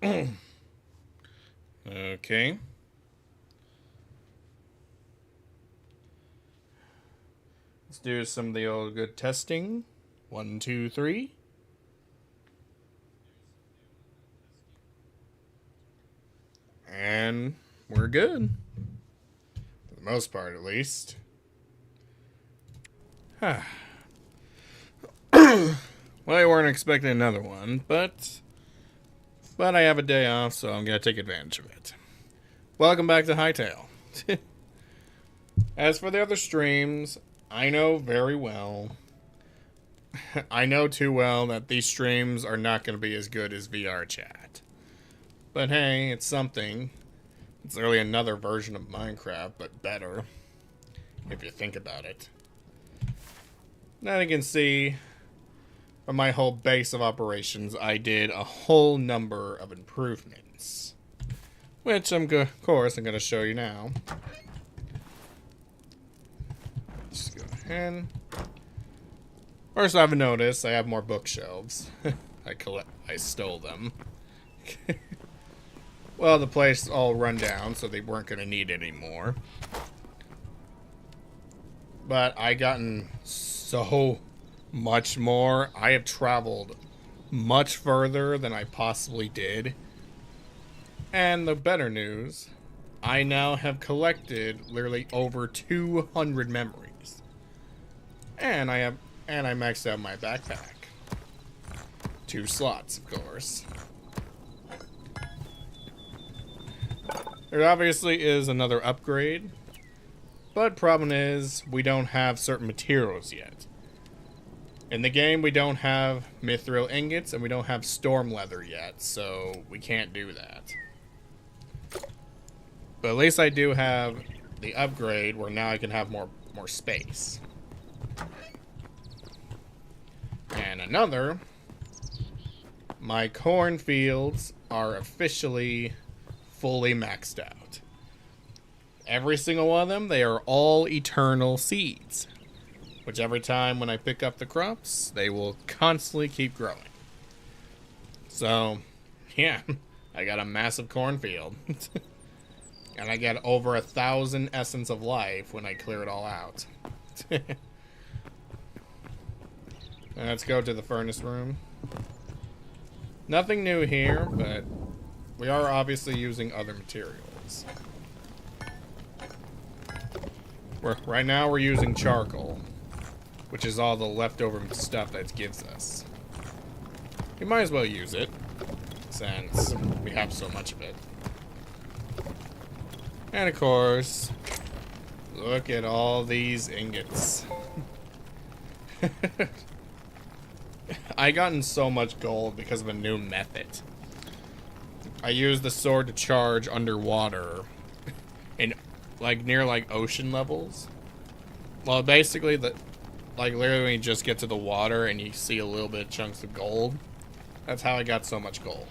Okay. Let's do some of the old good testing. 1, 2, 3. And we're good. For the most part, at least. Well, I weren't expecting another one, but I have a day off, so I'm going to take advantage of it. Welcome back to Hytale. As for the other streams, I know very well. I know too well that these streams are not going to be as good as VR chat. But hey, it's something. It's literally another version of Minecraft, but better. If you think about it. Now you can see, from my whole base of operations, I did a whole number of improvements. Which, of course, I'm going to show you now. Just go ahead. First, I've noticed I have more bookshelves. I stole them. Well, the place all run down, so they weren't going to need it anymore. But I gotten so much more. I have traveled much further than I possibly did. And the better news, I now have collected literally over 200 memories. And I maxed out my backpack. 2 slots, of course. There obviously is another upgrade. But problem is, we don't have certain materials yet. In the game, we don't have mithril ingots, and we don't have storm leather yet, so we can't do that. But at least I do have the upgrade where now I can have more space. And another, my cornfields are officially fully maxed out. Every single one of them, they are all eternal seeds. Which every time when I pick up the crops, they will constantly keep growing. So, yeah, I got a massive cornfield. And I get over 1,000 essence of life when I clear it all out. Let's go to the furnace room. Nothing new here, but we are obviously using other materials. Right now we're using charcoal, which is all the leftover stuff that it gives us. We might as well use it, since we have so much of it. And of course, look at all these ingots. I gotten so much gold because of a new method. I used the sword to charge underwater in near ocean levels. Well, basically literally when you just get to the water and you see a little bit of chunks of gold. That's how I got so much gold.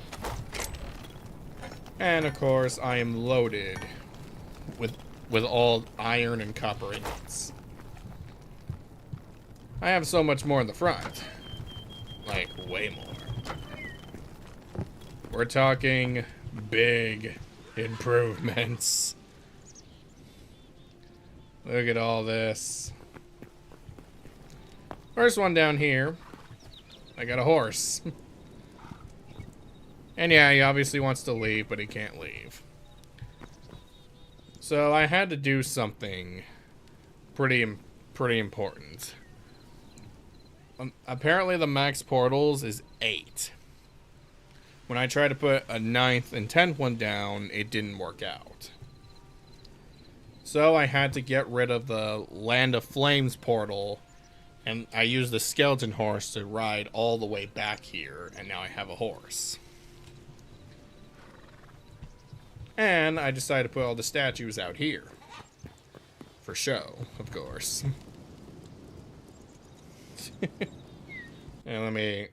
And of course, I am loaded with all iron and copper ingots. I have so much more in the front. Like, way more. We're talking big improvements. Look at all this. First one down here. I got a horse. And yeah, he obviously wants to leave, but he can't leave. So I had to do something pretty important. Apparently the max portals is 8. When I tried to put a 9th and 10th one down, it didn't work out. So I had to get rid of the Land of Flames portal, and I used the skeleton horse to ride all the way back here, and now I have a horse. And I decided to put all the statues out here. For show, of course. And let me...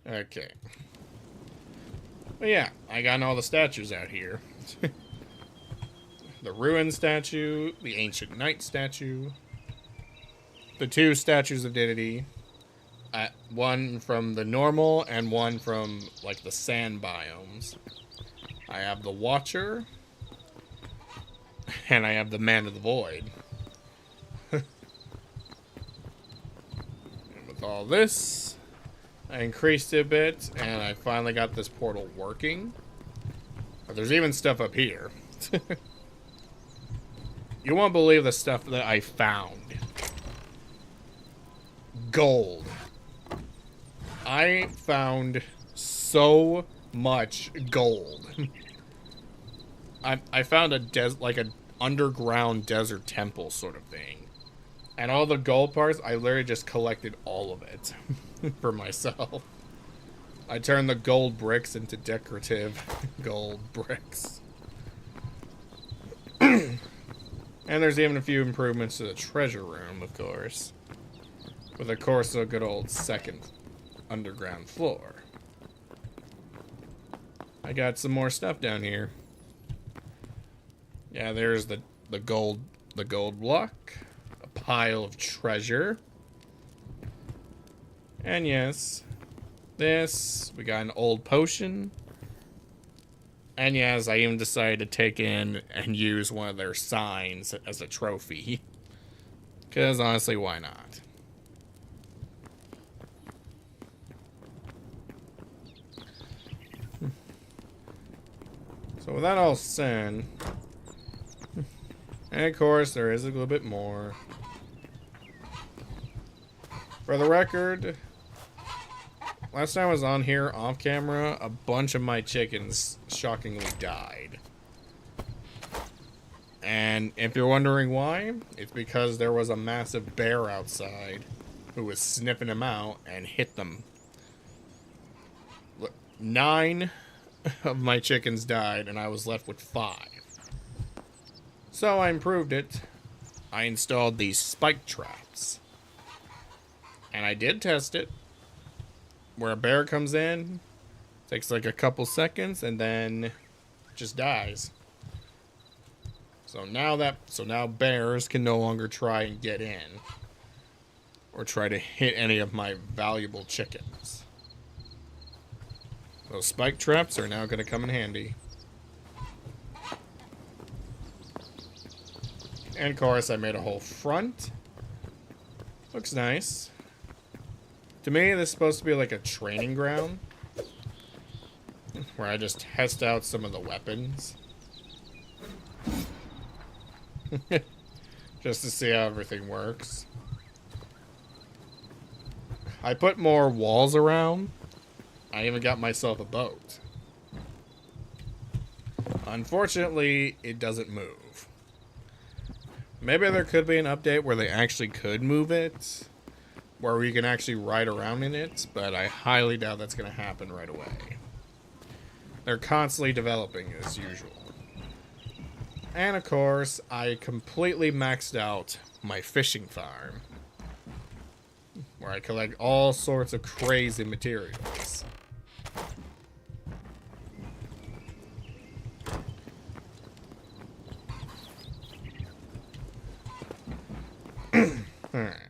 Okay. But yeah, I got all the statues out here. The ruined statue, the ancient knight statue, the 2 statues of deity, one from the normal and one from like the sand biomes. I have the Watcher, and I have the Man of the Void. And with all this, I increased it a bit, and I finally got this portal working. But there's even stuff up here. You won't believe the stuff that I found. Gold. I found so much gold. I found like an underground desert temple sort of thing. And all the gold parts, I literally just collected all of it for myself. I turned the gold bricks into decorative gold bricks. And there's even a few improvements to the treasure room, of course. With, of course, a good old second underground floor. I got some more stuff down here. Yeah, there's the gold block. A pile of treasure. And yes, this. We got an old potion. And yes, I even decided to take in and use one of their signs as a trophy. Because honestly, why not? So with that all said, and of course there is a little bit more. For the record, last time I was on here off camera, a bunch of my chickens shockingly died. And if you're wondering why, it's because there was a massive bear outside who was sniffing them out and hit them. 9 of my chickens died, and I was left with 5. So I improved it. I installed these spike traps. And I did test it. Where a bear comes in, takes like a couple seconds, and then just dies. So now bears can no longer try and get in. Or try to hit any of my valuable chickens. Those spike traps are now going to come in handy. And of course, I made a whole front. Looks nice. To me, this is supposed to be like a training ground. Where I just test out some of the weapons. Just to see how everything works. I put more walls around. I even got myself a boat. Unfortunately, it doesn't move. Maybe there could be an update where they actually could move it. Where we can actually ride around in it. But I highly doubt that's going to happen right away. They're constantly developing as usual. And of course, I completely maxed out my fishing farm. Where I collect all sorts of crazy materials. Alright.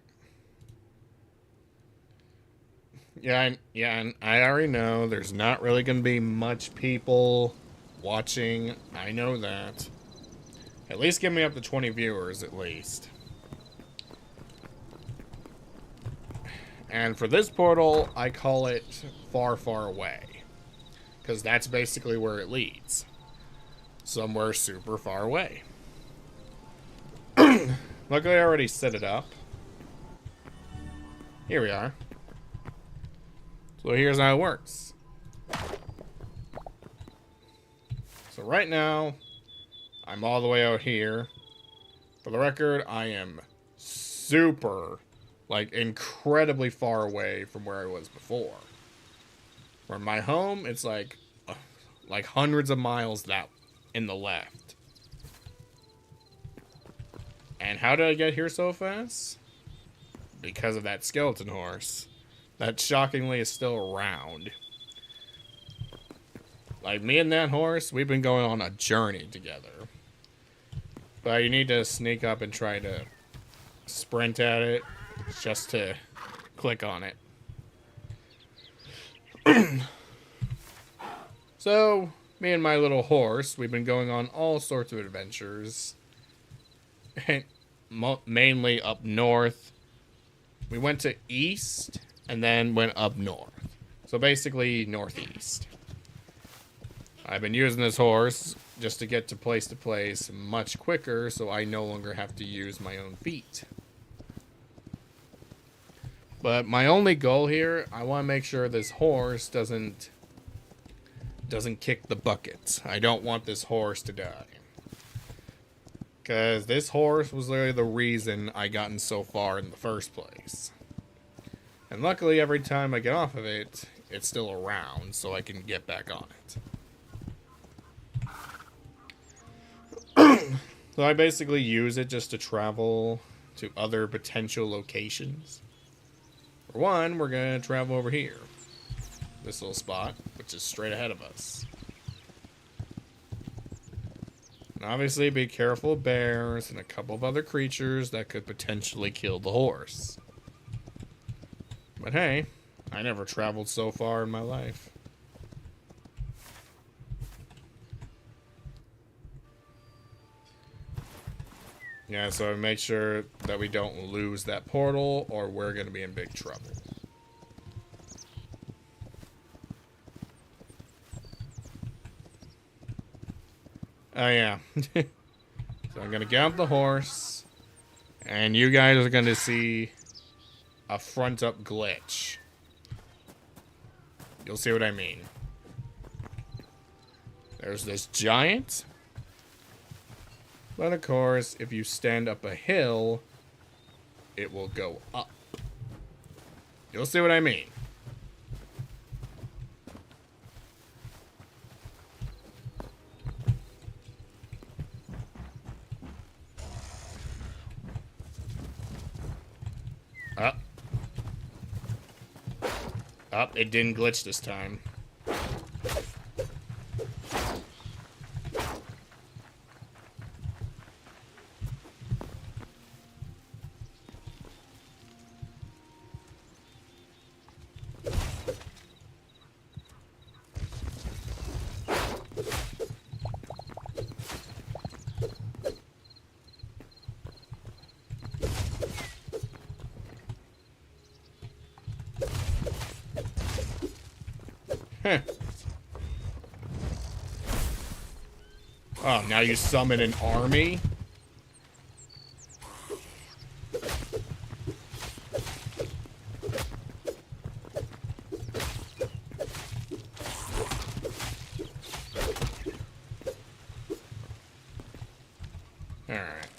Yeah, and I already know there's not really going to be much people watching. I know that. At least get me up to 20 viewers, at least. And for this portal, I call it Far, Far Away. Because that's basically where it leads. Somewhere super far away. Luckily, I already set it up. Here we are. So here's how it works. So right now, I'm all the way out here. For the record, I am super, like, incredibly far away from where I was before. From my home, it's like hundreds of miles that in the left. And how did I get here so fast? Because of that skeleton horse. That shockingly is still around. Like, me and that horse, we've been going on a journey together. But you need to sneak up and try to sprint at it just to click on it. So, me and my little horse, we've been going on all sorts of adventures. Mainly up north. We went to east and then went up north. So basically northeast. I've been using this horse just to get to place much quicker so I no longer have to use my own feet. But my only goal here, I want to make sure this horse doesn't kick the bucket. I don't want this horse to die. Because this horse was literally the reason I gotten so far in the first place. And luckily, every time I get off of it, it's still around, so I can get back on it. So I basically use it just to travel to other potential locations. For one, we're going to travel over here. This little spot, which is straight ahead of us. And obviously, be careful of bears and a couple of other creatures that could potentially kill the horse. But hey, I never traveled so far in my life. Yeah, so make sure that we don't lose that portal or we're going to be in big trouble. Oh, yeah. So I'm going to get out the horse. And you guys are going to see a front-up glitch. You'll see what I mean. There's this giant. But of course, if you stand up a hill, it will go up. You'll see what I mean. Up. Up, it didn't glitch this time. Oh, now you summon an army? Alright.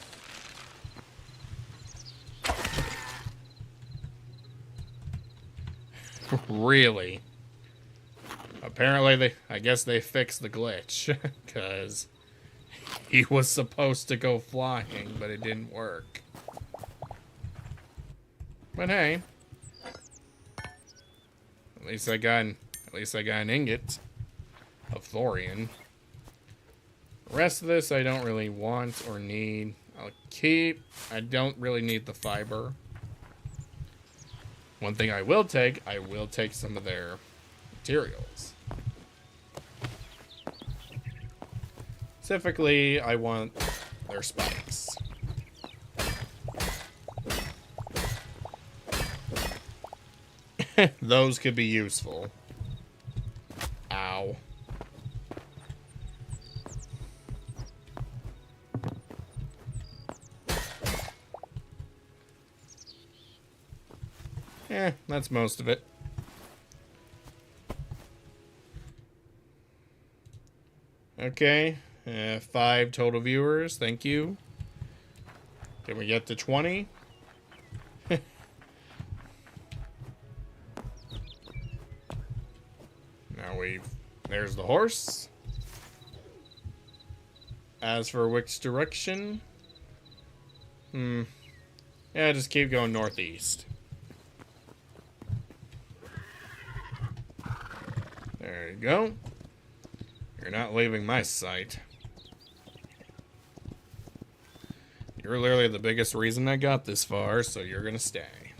Really? Apparently, I guess they fixed the glitch, because he was supposed to go flying, but it didn't work. But hey, at least I got an ingot of thorium. The rest of this I don't really want or need. I'll keep. I don't really need the fiber. One thing I will take some of their materials. Specifically, I want their spikes. Those could be useful. Ow. That's most of it. Okay. 5 total viewers. Thank you. Can we get to 20? There's the horse. As for which direction? Yeah, just keep going northeast. There you go. You're not leaving my sight. You're literally the biggest reason I got this far, so you're gonna stay.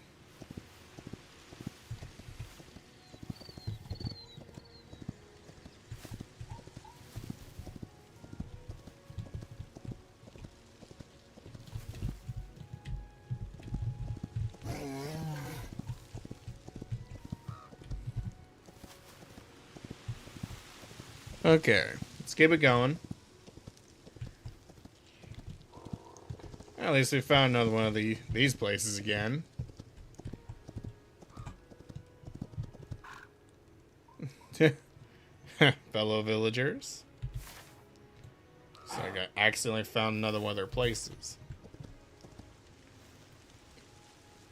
Okay, let's keep it going. At least we found another one of these places again. Fellow villagers. So I accidentally found another one of their places.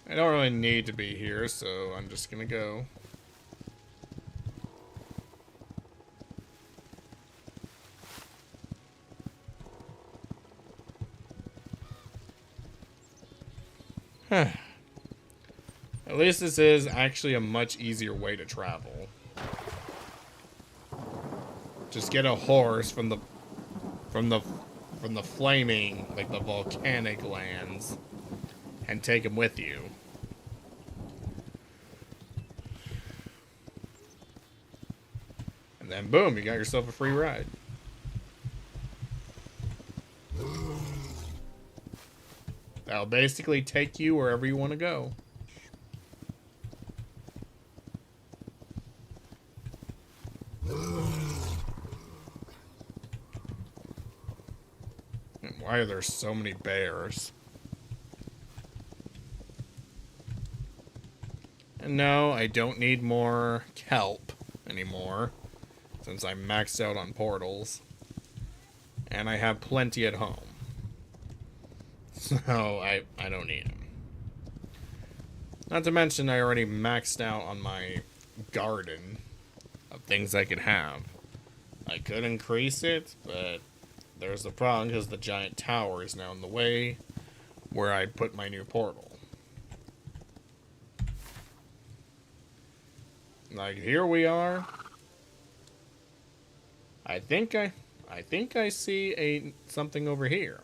I don't really need to be here, so I'm just gonna go. At least this is actually a much easier way to travel. Just get a horse from the flaming, like the volcanic lands, and take him with you. And then boom, you got yourself a free ride. That'll basically take you wherever you want to go. Why are there so many bears? And no, I don't need more kelp anymore, since I'm maxed out on portals. And I have plenty at home. So I don't need them. Not to mention I already maxed out on my garden of things I could have. I could increase it, but there's the problem because the giant tower is now in the way where I put my new portal. Like, here we are. I think I see something over here.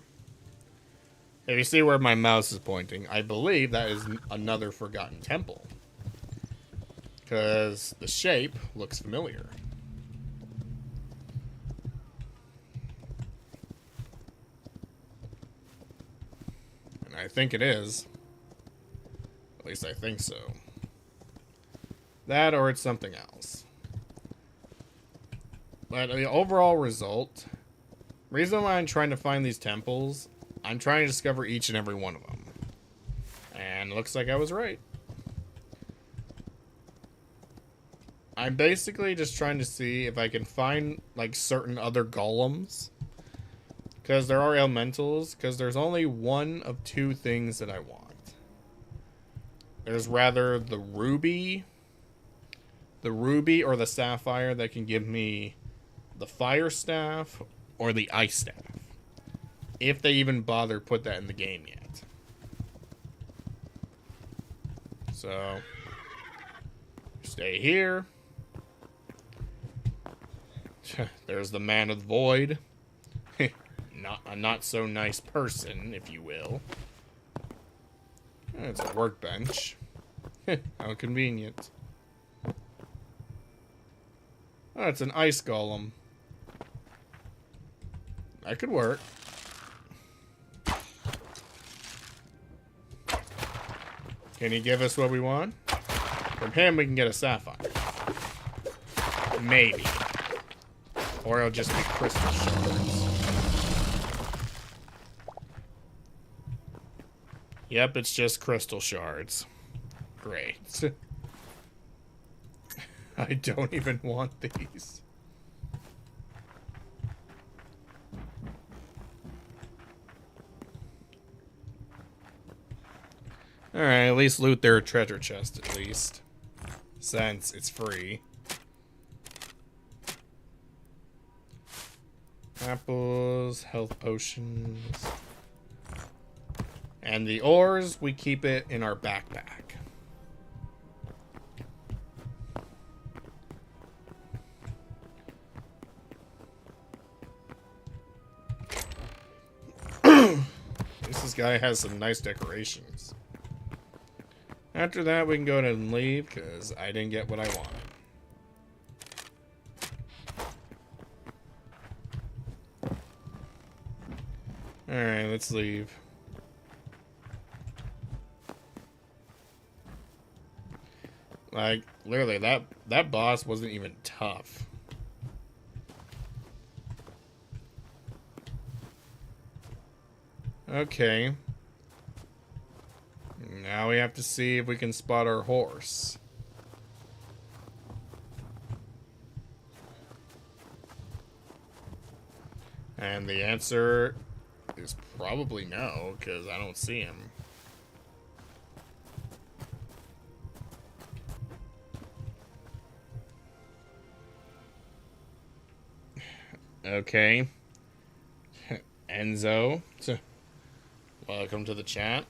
If you see where my mouse is pointing, I believe that is another forgotten temple. Because the shape looks familiar. And I think it is. At least I think so. That or it's something else. But the overall result, reason why I'm trying to find these temples, I'm trying to discover each and every one of them. And it looks like I was right. I'm basically just trying to see if I can find, like, certain other golems. Because there are elementals, because there's only one of two things that I want. There's rather the ruby or the sapphire that can give me the fire staff or the ice staff. If they even bother put that in the game yet. So, stay here. There's the man of the void. A not so nice person, if you will. It's a workbench. How convenient. Oh, it's an ice golem. That could work. Can he give us what we want? From him, we can get a sapphire. Maybe. Or it'll just be crystal shards. Yep, it's just crystal shards. Great. I don't even want these. Alright, at least loot their treasure chest, at least. Since it's free. Apples, health potions. And the ores, we keep it in our backpack. This guy has some nice decorations. After that, we can go ahead and leave, because I didn't get what I wanted. Alright, let's leave. Like, literally, that boss wasn't even tough. Okay. Now we have to see if we can spot our horse. And the answer is probably no, because I don't see him. Okay. Enzo, welcome to the chat.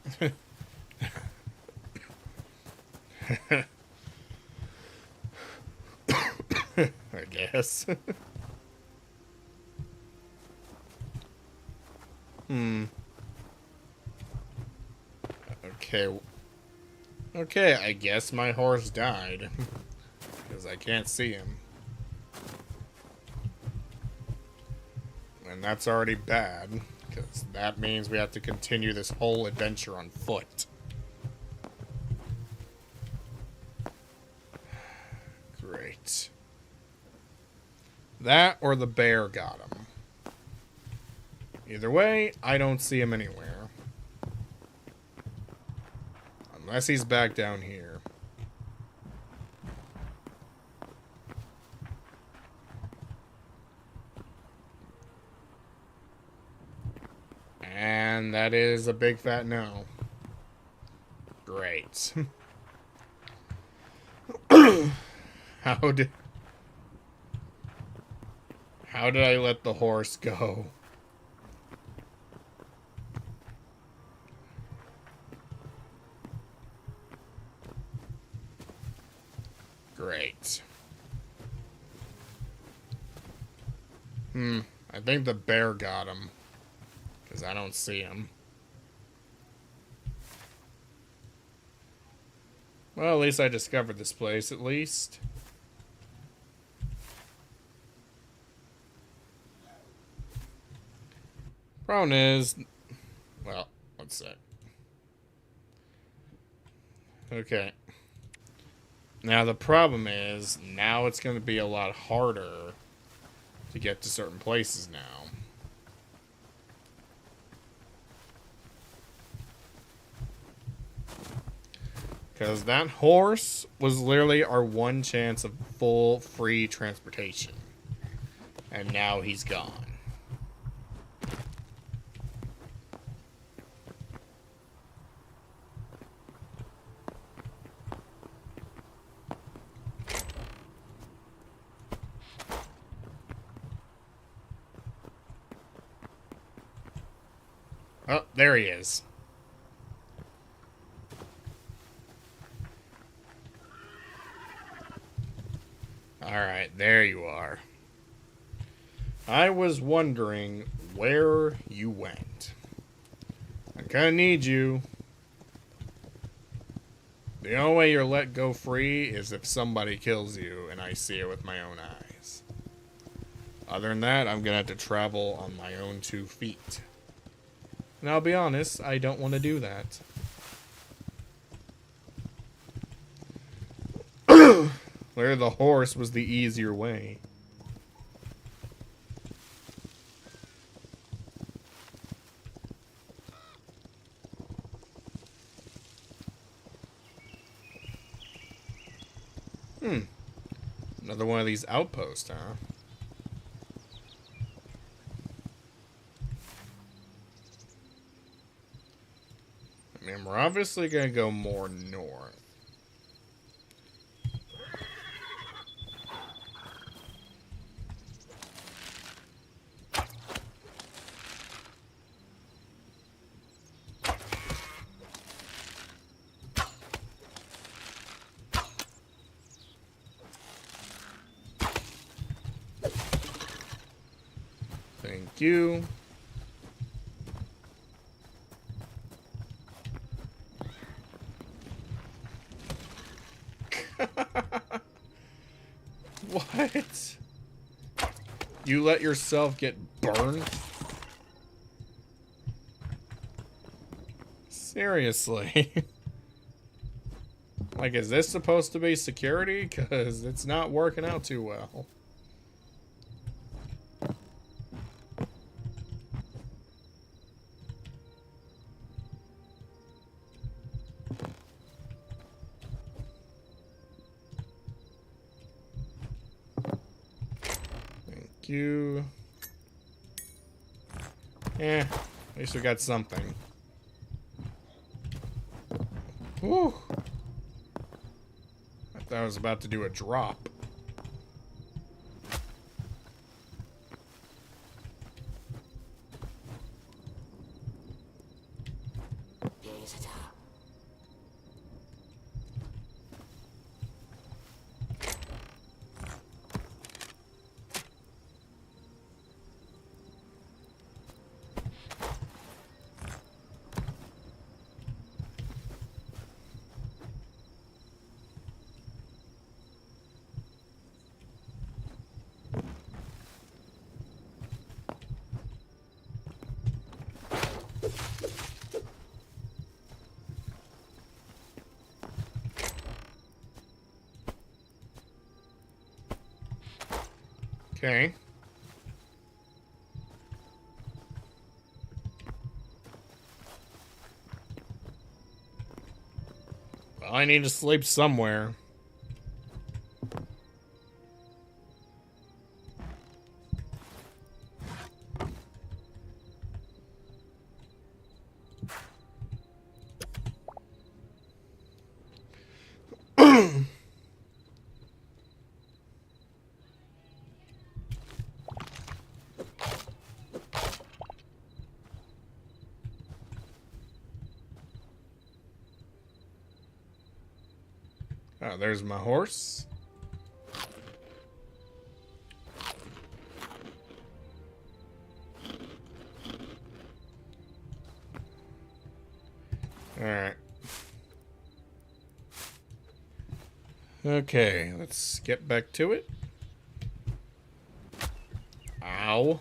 I guess. Okay. Okay, I guess my horse died. Because I can't see him. And that's already bad. Because that means we have to continue this whole adventure on foot. Great. That or the bear got him. Either way, I don't see him anywhere. Unless he's back down here. And that is a big fat no. Great. How did I let the horse go? Great. I think the bear got him. Because I don't see him. Well, at least I discovered this place, at least. Problem is... Well, let's see. Okay. Now the problem is, now it's going to be a lot harder to get to certain places now. Because that horse was literally our one chance of full free transportation. And now he's gone. Oh, there he is. Alright, there you are. I was wondering where you went. I kinda need you. The only way you're let go free is if somebody kills you and I see it with my own eyes. Other than that, I'm gonna have to travel on my own 2 feet. And I'll be honest, I don't want to do that. Where the horse was the easier way. Another one of these outposts, huh? I mean, we're obviously gonna go more north. Thank you. What? You let yourself get burned? Seriously? Like, is this supposed to be security? Because it's not working out too well. you. At least we got something. Whew. I thought I was about to do a drop. Okay. Well, I need to sleep somewhere. Oh, there's my horse. Alright. Okay, let's get back to it. Ow.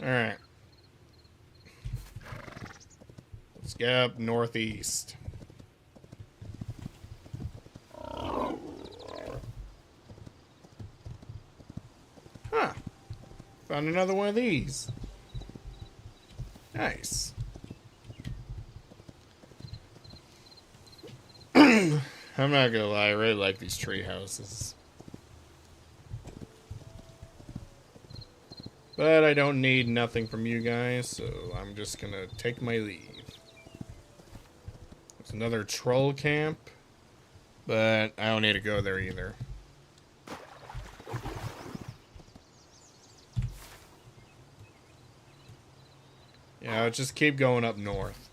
Alright. Let's get up northeast. Huh. Found another one of these. Nice. I'm not gonna lie, I really like these tree houses. But I don't need nothing from you guys, so I'm just gonna take my leave. There's another troll camp, but I don't need to go there either. Yeah, I'll just keep going up north.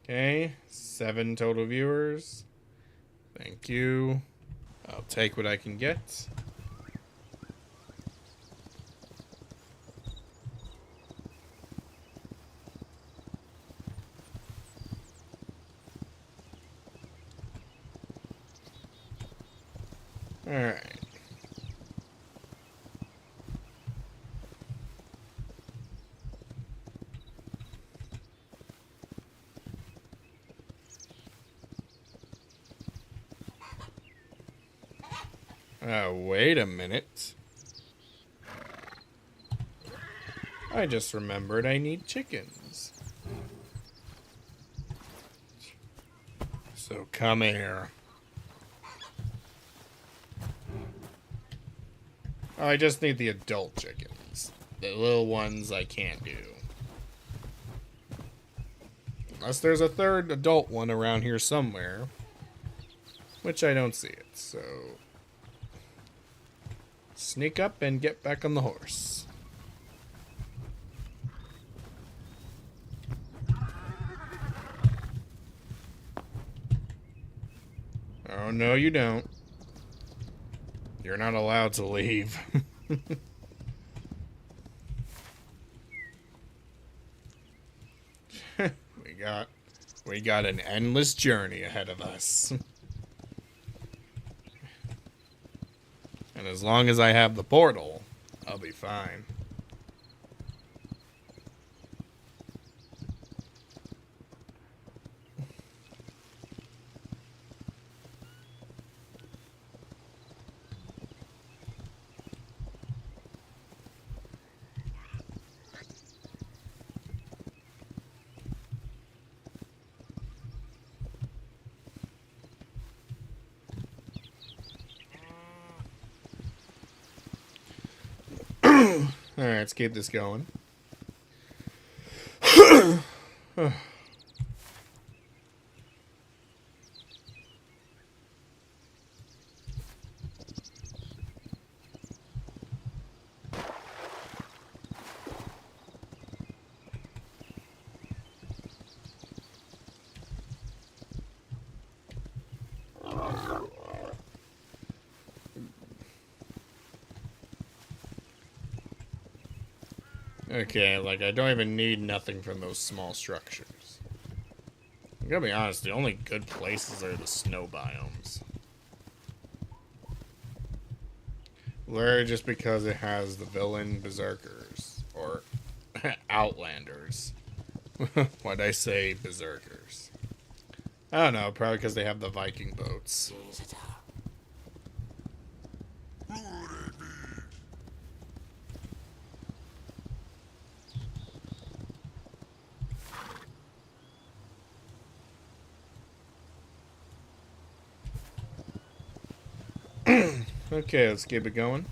Okay, 7 total viewers. Thank you. I'll take what I can get. Alright. Wait a minute. I just remembered I need chickens. So come here. Oh, I just need the adult chickens. The little ones I can't do. Unless there's a third adult one around here somewhere. Which I don't see it, so... Sneak up and get back on the horse. Oh, no you don't. You're not allowed to leave. We got an endless journey ahead of us. And as long as I have the portal, I'll be fine. Alright, let's keep this going. Okay, like, I don't even need nothing from those small structures. I'm gonna be honest, the only good places are the snow biomes. Literally just because it has the villain berserkers. Or outlanders. Why'd I say berserkers? I don't know, probably because they have the Viking boats. Okay, let's keep it going.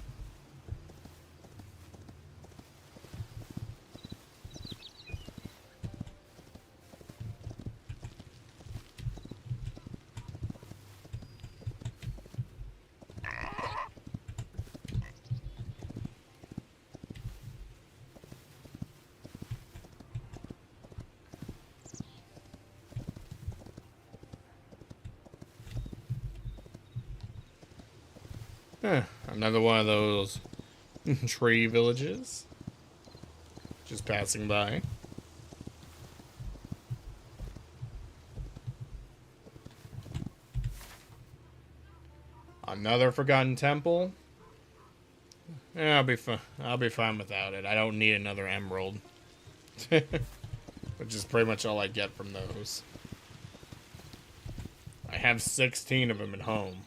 Another one of those tree villages. Just passing by. Another forgotten temple. Yeah, I'll be fine. I'll be fine without it. I don't need another emerald. Which is pretty much all I get from those. I have 16 of them at home.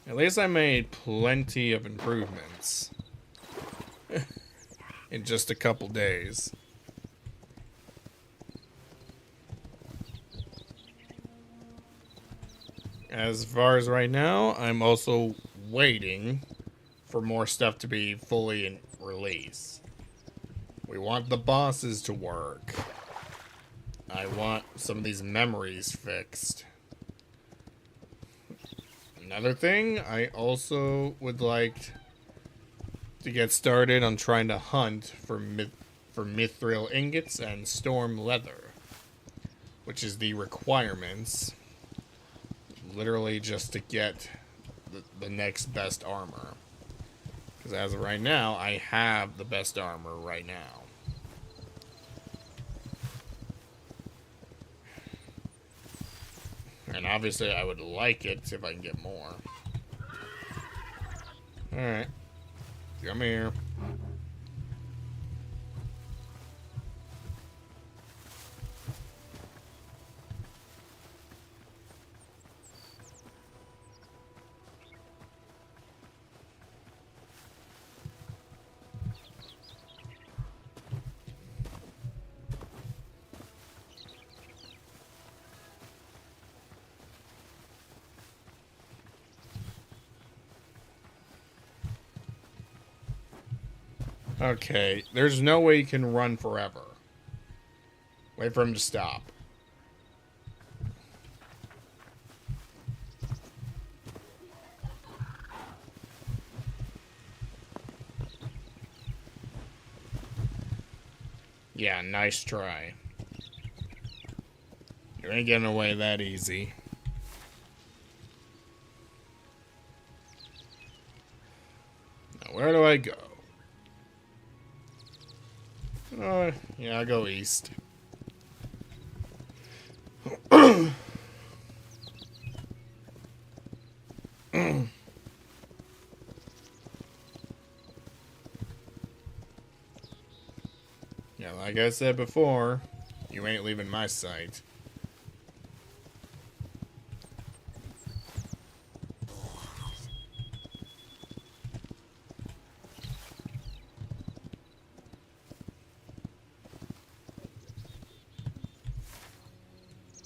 At least I made plenty of improvements. In just a couple days. As far as right now, I'm also waiting for more stuff to be fully in release. We want the bosses to work. I want some of these memories fixed. Another thing, I also would like to get started on trying to hunt for mithril ingots and storm leather, which is the requirements, literally just to get the next best armor. Because as of right now, I have the best armor right now. And obviously I would like it if I can get more. Alright. Come here. Okay, there's no way you can run forever. Wait for him to stop. Yeah, nice try. You ain't getting away that easy. Now, where do I go? Yeah, I'll go east. Yeah, like I said before, you ain't leaving my sight.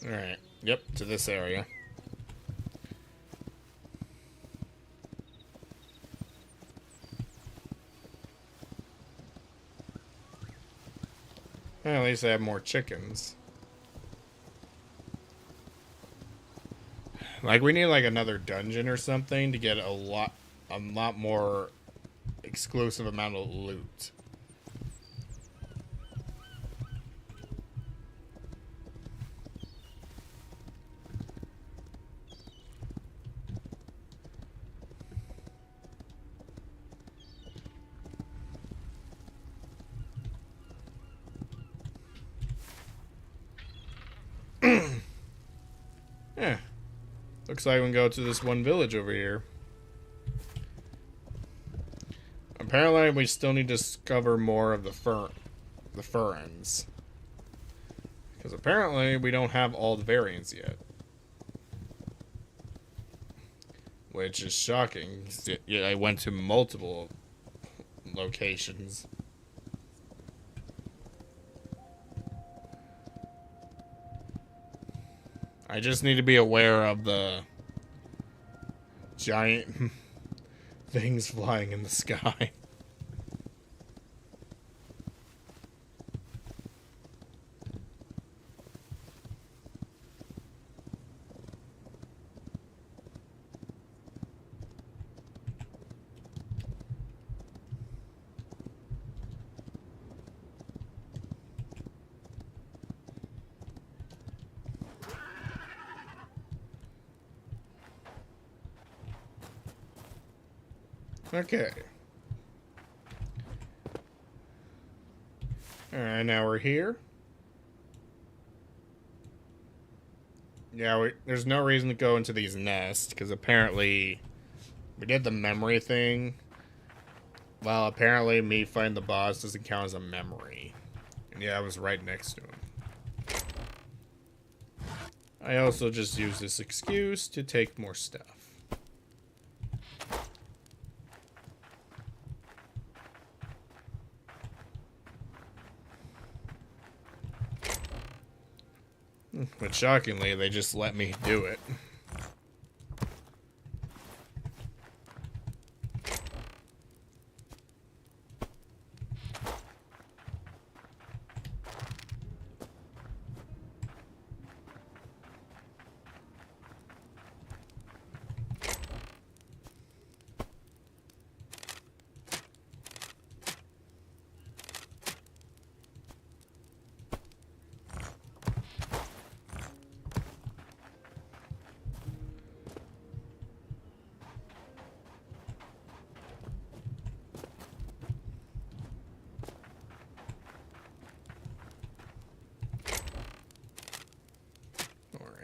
Alright, Yep, to this area. Well, at least I have more chickens. Like, we need like another dungeon or something to get a lot more exclusive amount of loot. Yeah. Looks like we can go to this one village over here. Apparently, we still need to discover more of the ferns. Because apparently, we don't have all the variants yet. Which is shocking. Yeah, I went to multiple locations. I just need to be aware of the giant things flying in the sky. Okay. Alright, now we're here. Yeah, there's no reason to go into these nests, because apparently we did the memory thing. Well, apparently me finding the boss doesn't count as a memory. And yeah, I was right next to him. I also just used this excuse to take more stuff. But shockingly, they just let me do it.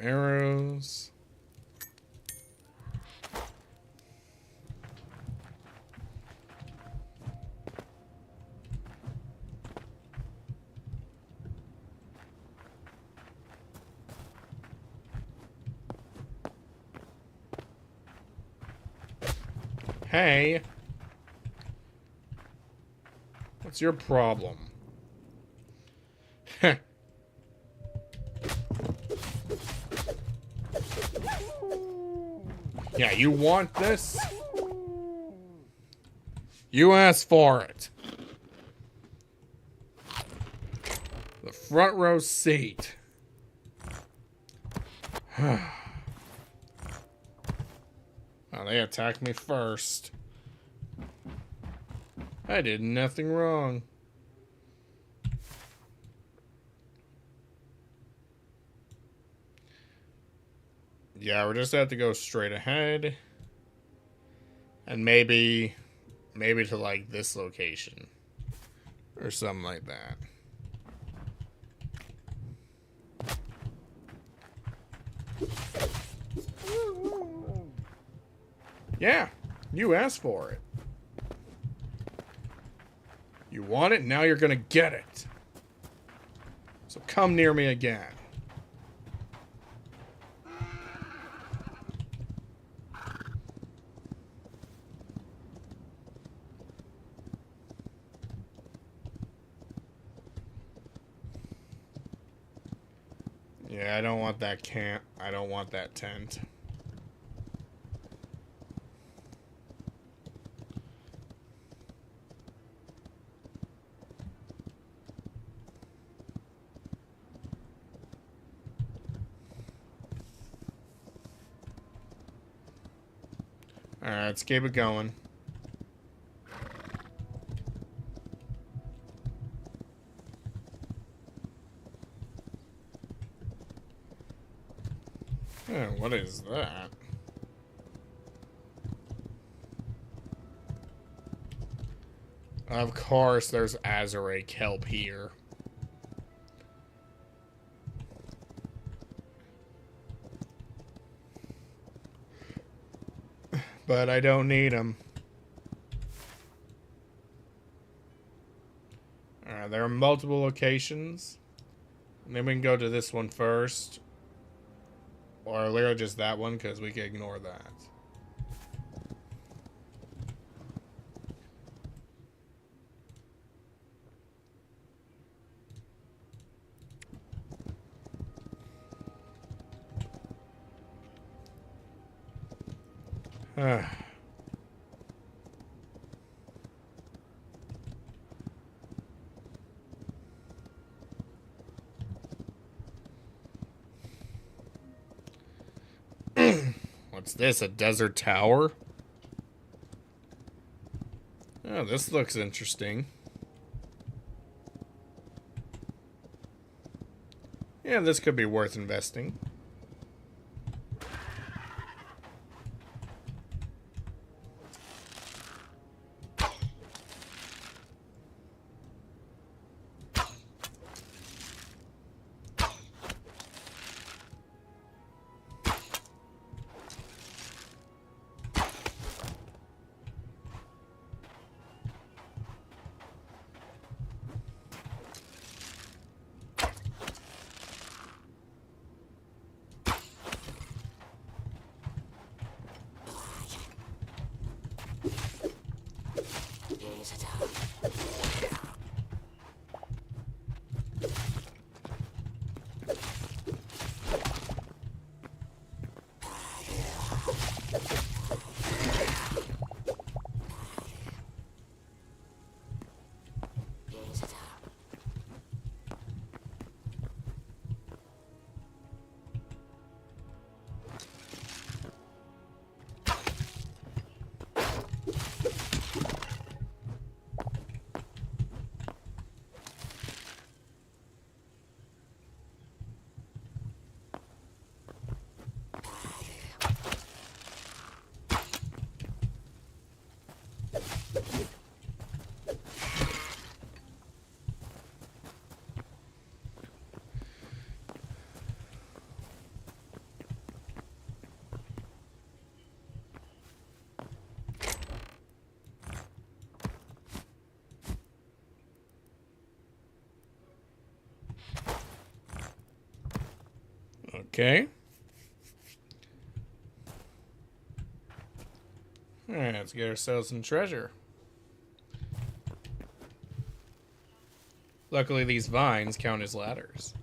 Arrows. Hey. What's your problem? Heh. Yeah, you want this? You asked for it. The front row seat. Oh, they attacked me first. I did nothing wrong. Yeah, we're just have to go straight ahead. And maybe to like this location. Or something like that. Yeah, you asked for it. You want it, now you're gonna get it. So come near me again. Yeah, I don't want that camp. I don't want that tent. Alright, let's keep it going. Oh, what is that? Of course, there's Azure kelp here. But I don't need them. Alright, there are multiple locations. Maybe we can go to this one first. Or literally just that one, because we can ignore that. What's this? A desert tower? Oh, this looks interesting. Yeah, this could be worth investing. Okay. Alright, let's get ourselves some treasure. Luckily, these vines count as ladders.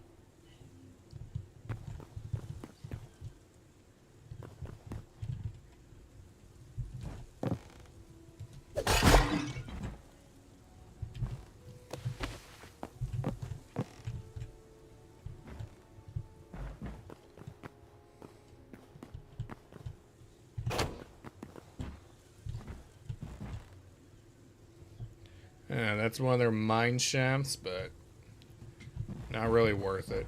Yeah, that's one of their mine shafts, but not really worth it.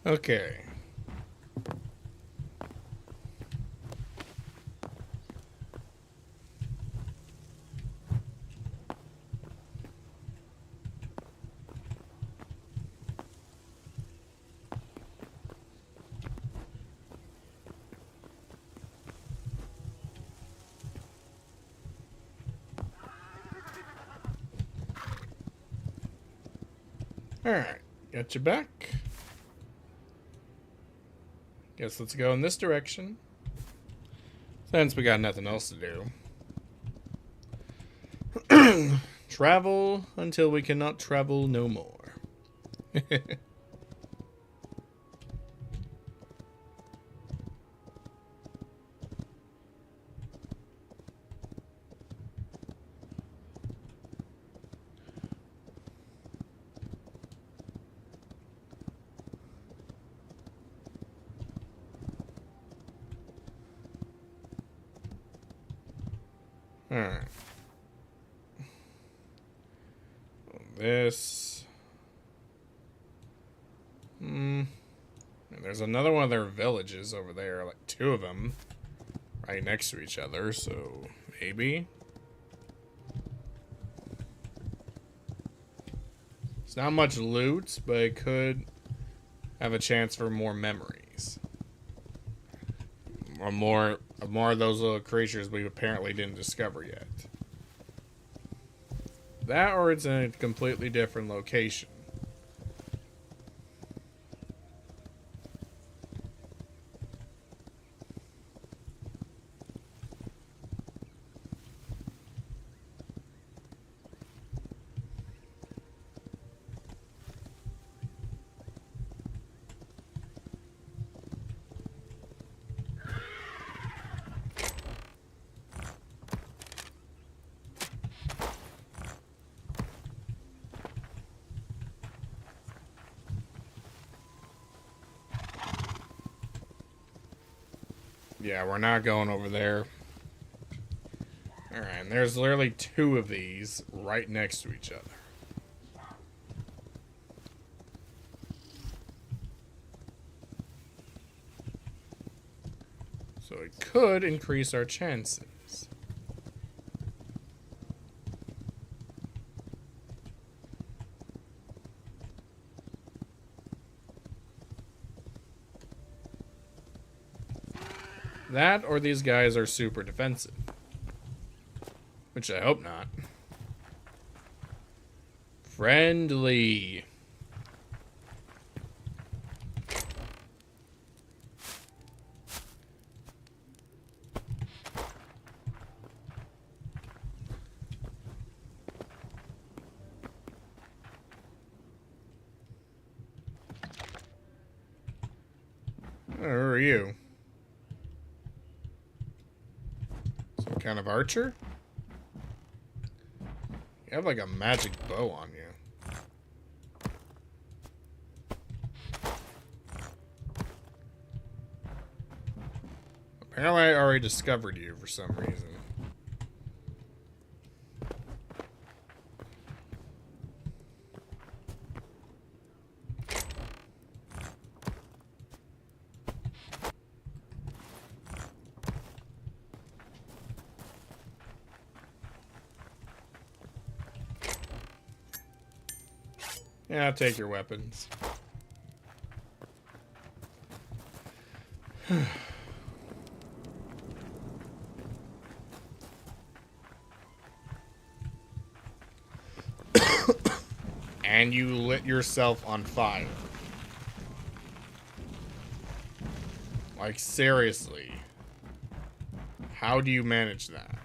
Okay. Alright, got you back. Guess let's go in this direction. Since we got nothing else to do. Travel until we cannot travel no more. Alright. This. There's another one of their villages over there, like 2 of them, right next to each other, so maybe. It's not much loot, but it could have a chance for more memories. Or more of those little creatures we apparently didn't discover yet. That, or it's in a completely different location. Yeah, we're not going over there. Alright, and there's literally 2 of these right next to each other. So it could increase our chances. That, or these guys are super defensive. Which I hope not. Friendly. Who are you? Some kind of archer? You have like a magic bow on you. Apparently I already discovered you for some reason. Yeah, I'll take your weapons. And you lit yourself on fire. Like, seriously. How do you manage that?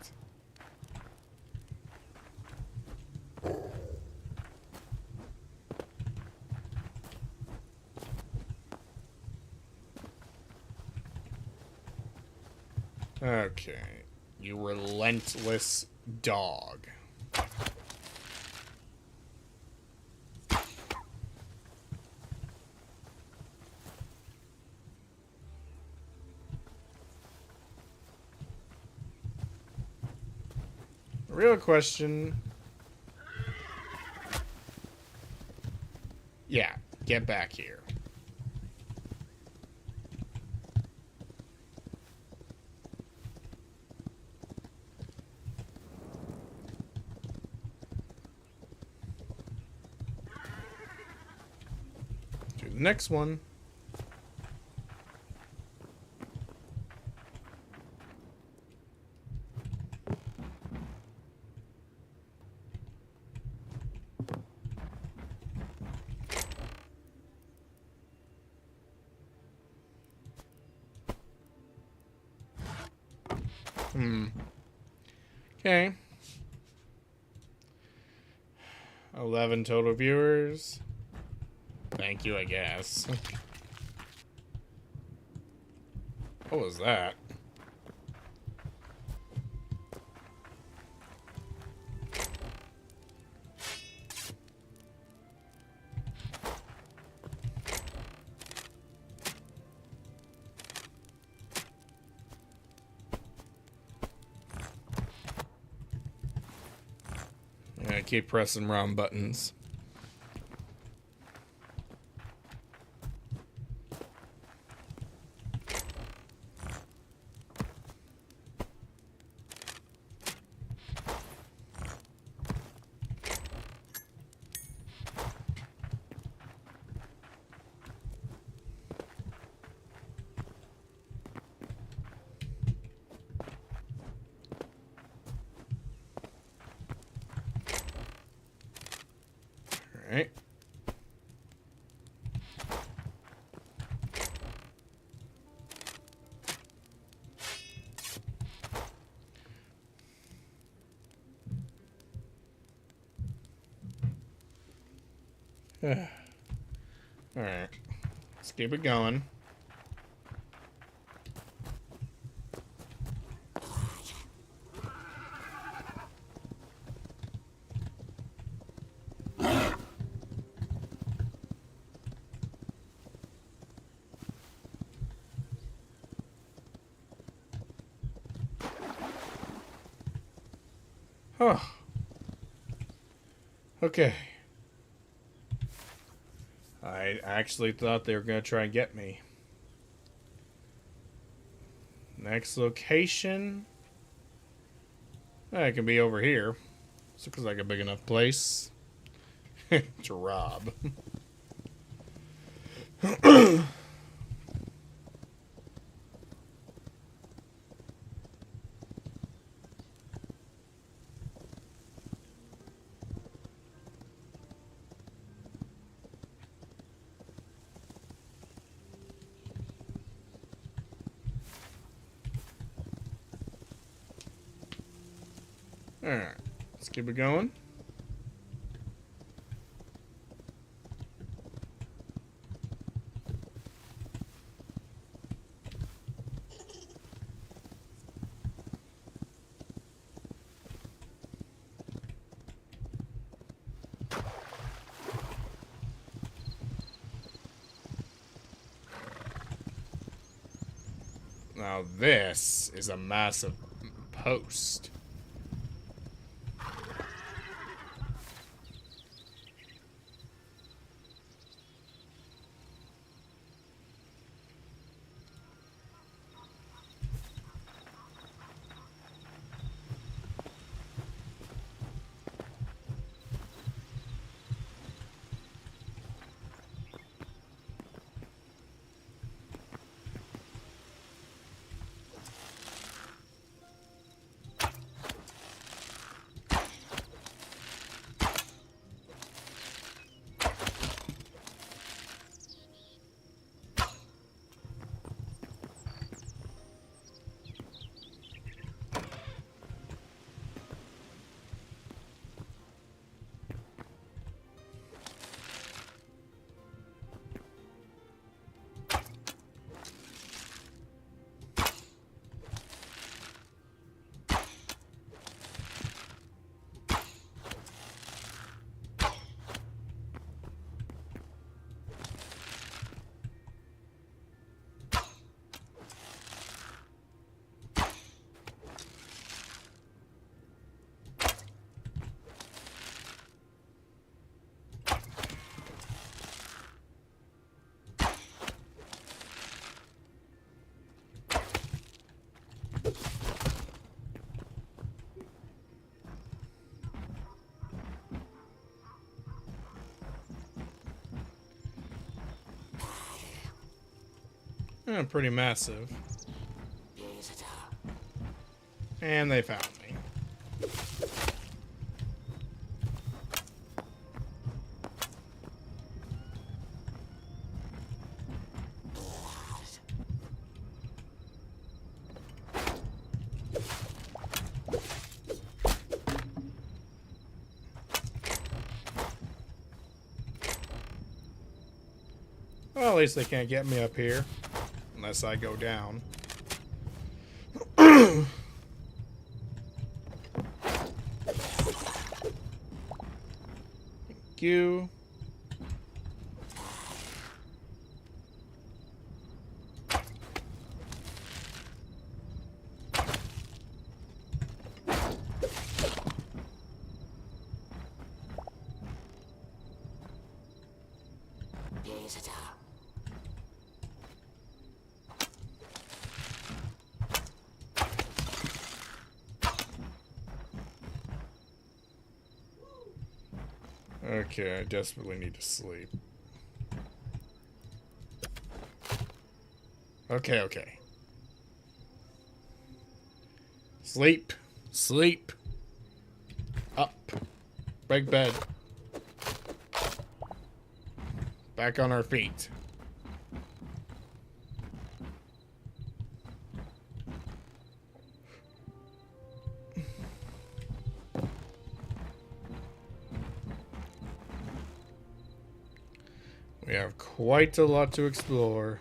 Okay. You relentless dog. The real question... Yeah, get back here. Do the next one. Okay. 11 total viewers. Thank you, I guess. What was that? I keep pressing wrong buttons. Alright. Alright. Let's keep it going. Oh. Okay. I actually thought they were going to try and get me. Next location. It can be over here. This looks like a big enough place to rob. Alright, let's keep it going. Now this is a massive post. Pretty massive. And they found me. Well, at least they can't get me up here. Unless I go down. Thank you. Okay, I desperately need to sleep. Okay, okay. Sleep. Sleep. Up. Break bed. Back on our feet. We have quite a lot to explore.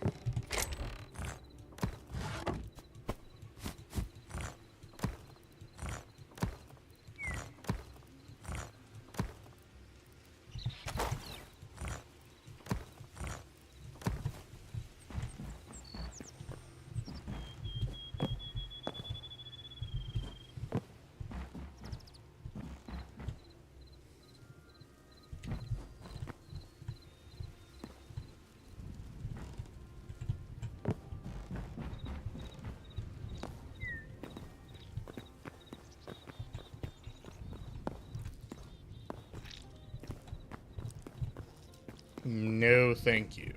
No, thank you.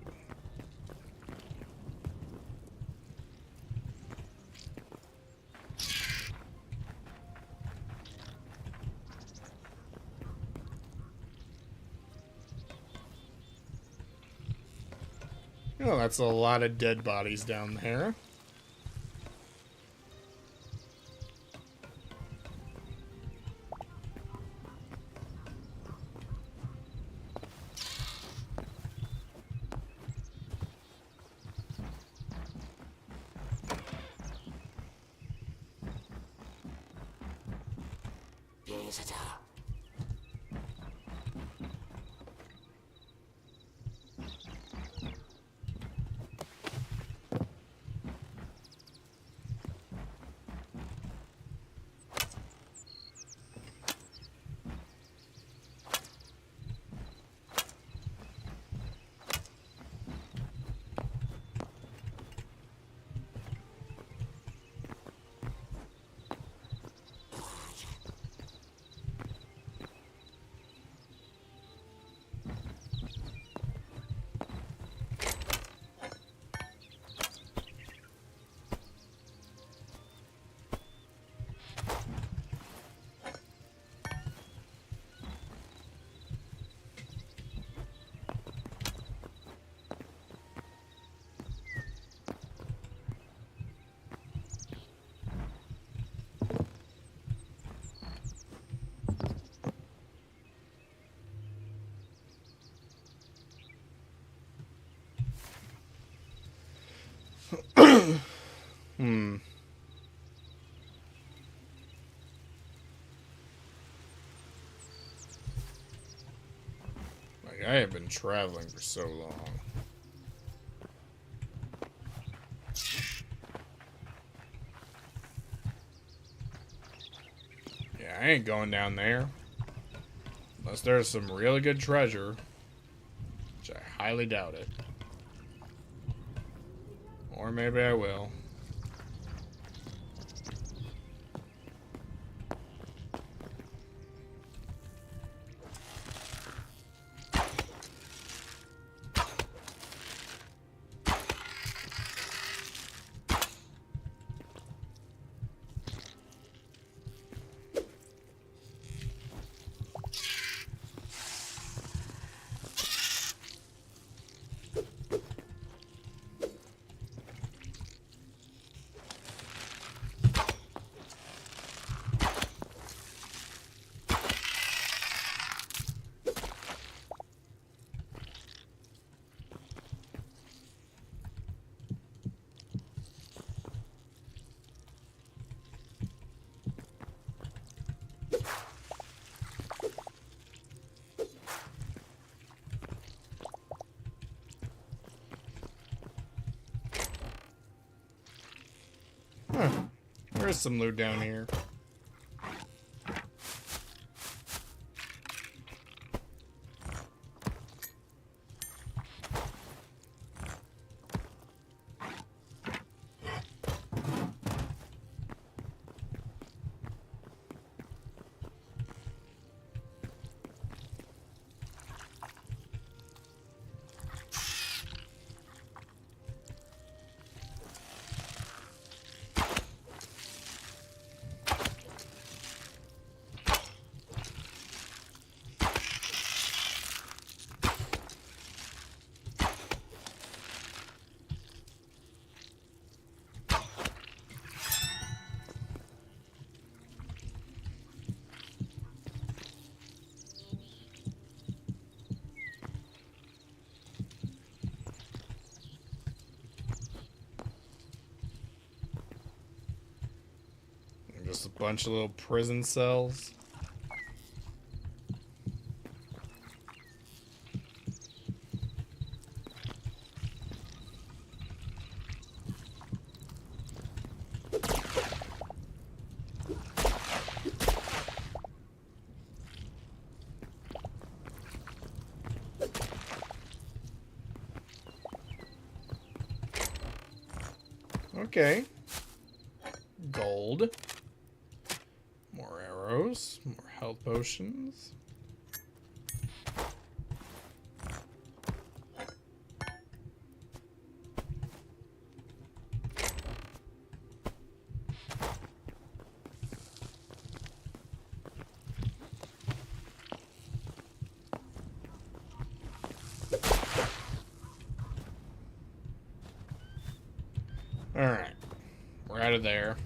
Oh, that's a lot of dead bodies down there. Like, I have been traveling for so long. Yeah, I ain't going down there. Unless there's some really good treasure. Which I highly doubt it. Or maybe I will. There is some loot down here. Just a bunch of little prison cells. Okay. Gold. More arrows. More health potions. Alright. We're out of there.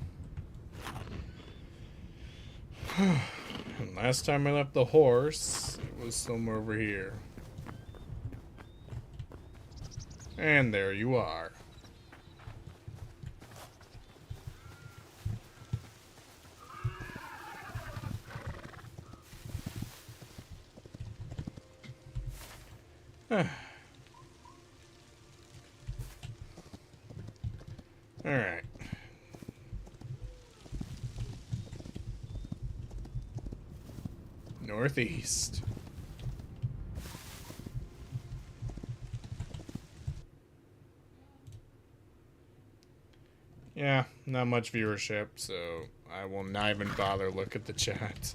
And last time I left the horse, it was somewhere over here. And there you are. Alright. Northeast. Yeah, not much viewership, so I will not even bother look at the chat.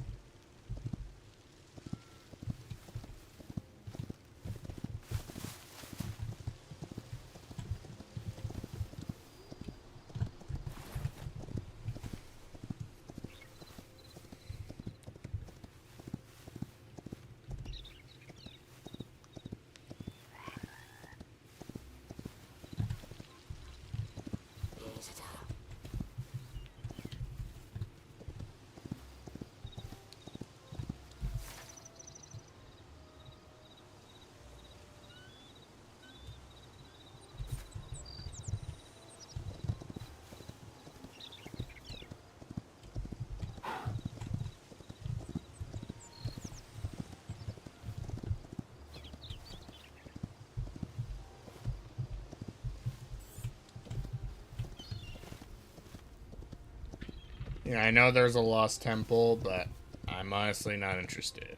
Yeah, I know there's a lost temple, but I'm honestly not interested.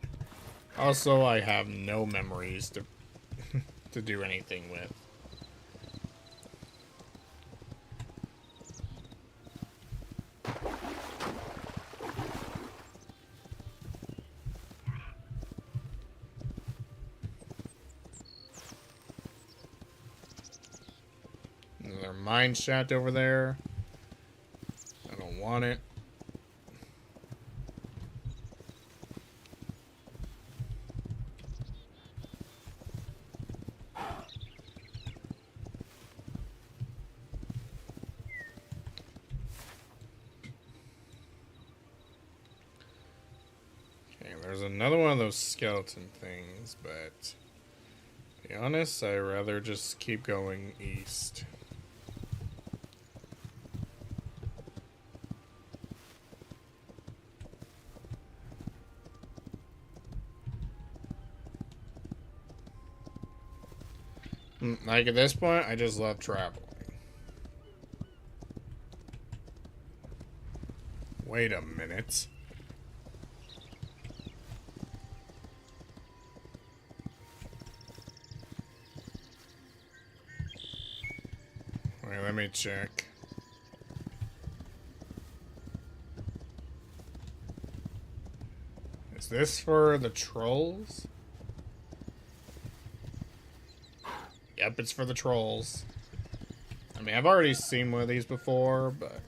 Also, I have no memories to to do anything with. Another mine shaft over there. I don't want it. Okay, there's another one of those skeleton things, but to be honest, I'd rather just keep going east. Like, at this point, I just love traveling. Wait a minute. Wait, let me check. Is this for the trolls? Yep, it's for the trolls. I mean, I've already seen one of these before, but...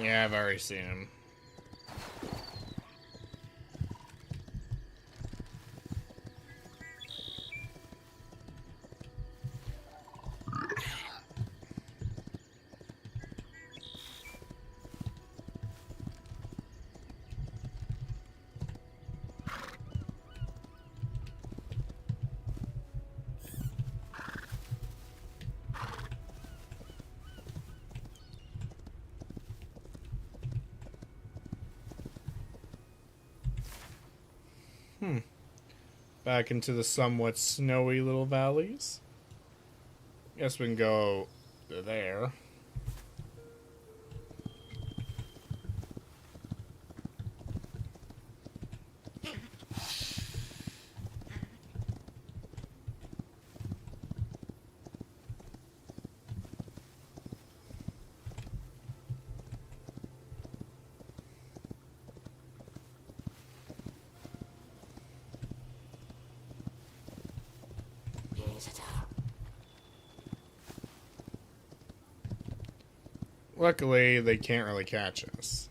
yeah, I've already seen him. Back into the somewhat snowy little valleys. Guess we can go to there. Luckily, they can't really catch us.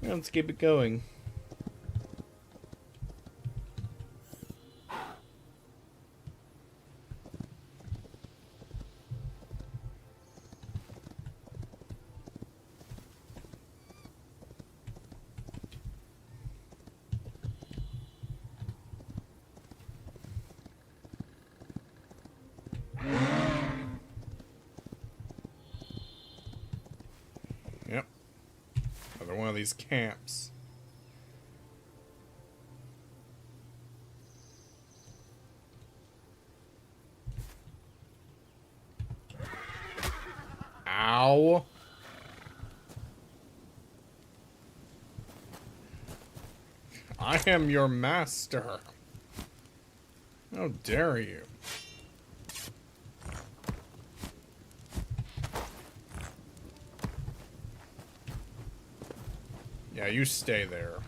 Let's keep it going. Yep. Another one of these camps. Ow. I am your master. How dare you? Yeah, you stay there.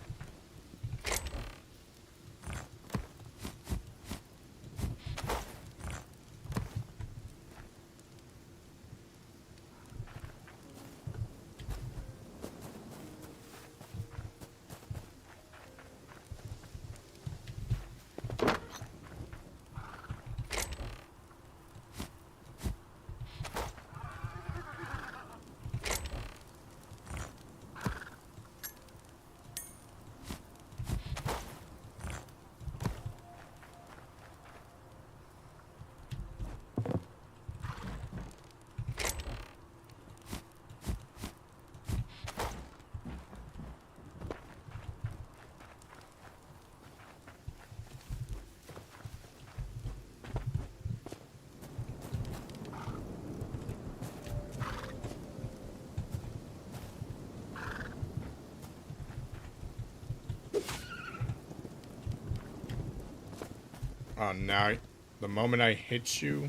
Oh, now, the moment I hit you...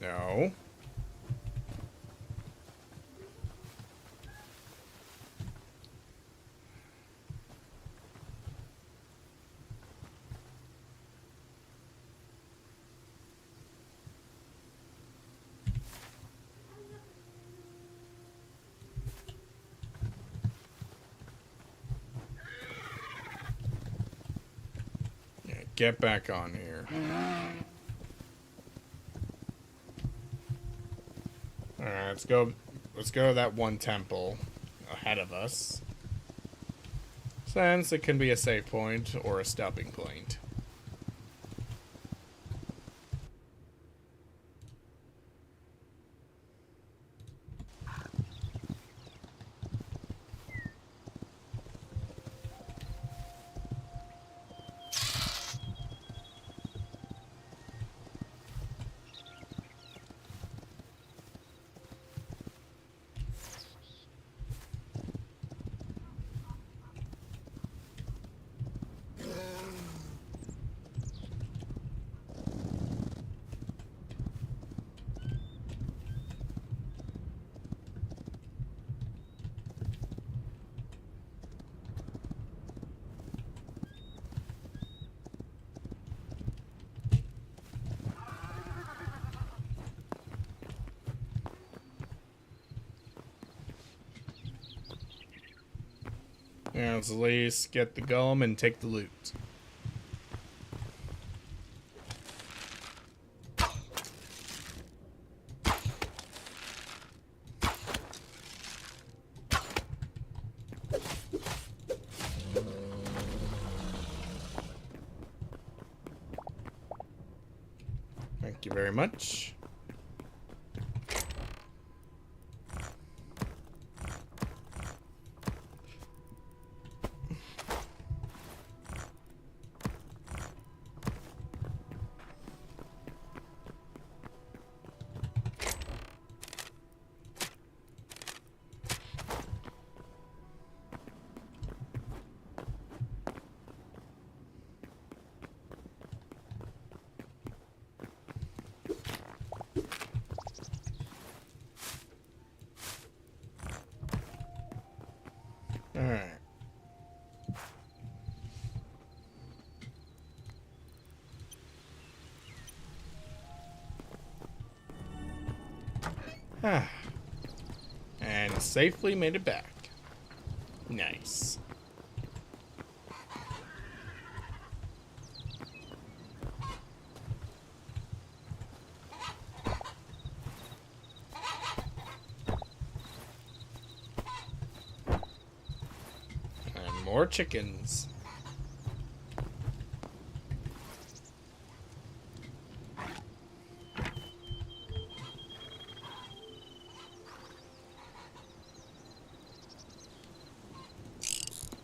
No. get back on here. Alright, let's go. Let's go to that one temple ahead of us, since it can be a save point or a stopping point. Yeah, let's at least get the golem and take the loot. Thank you very much. Alright. And safely made it back. Nice. And more chickens.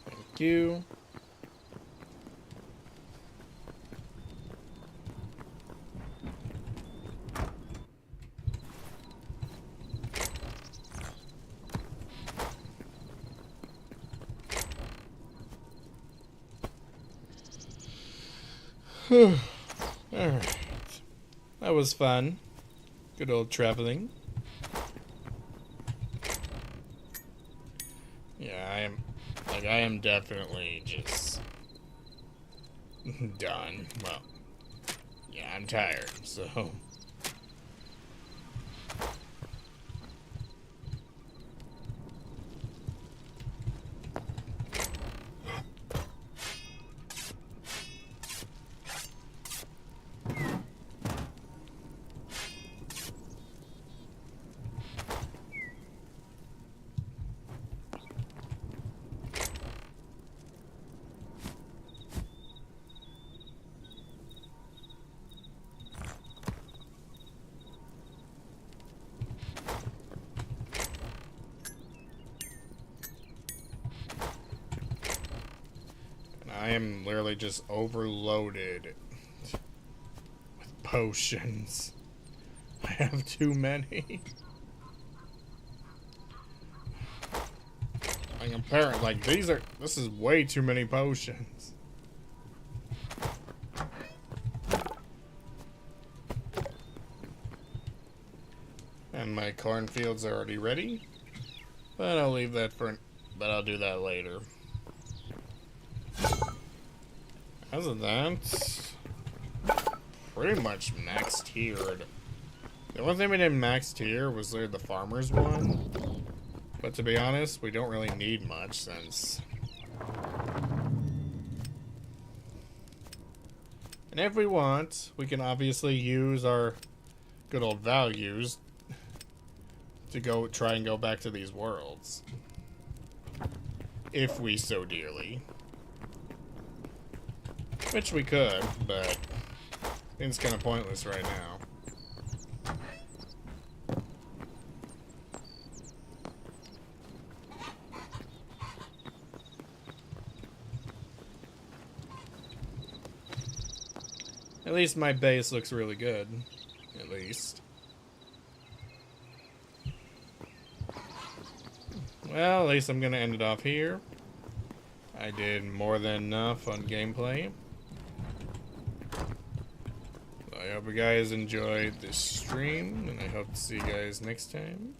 Thank you. Alright. That was fun. Good old traveling. Yeah, I am definitely just done. Well, yeah, I'm tired, so. I am literally just overloaded with potions. I have too many. Like, apparently, like, this is way too many potions. And my cornfield's already ready. But I'll leave that but I'll do that later. As of that, pretty much maxed tiered. The only thing we didn't max tier was the farmer's one. But to be honest, we don't really need much since And if we want, we can obviously use our good old values to go try and go back to these worlds. If we so dearly. Which we could, but I think it's kind of pointless right now. At least my base looks really good. At least. Well, at least I'm gonna end it off here. I did more than enough on gameplay. I hope you guys enjoyed this stream, and I hope to see you guys next time.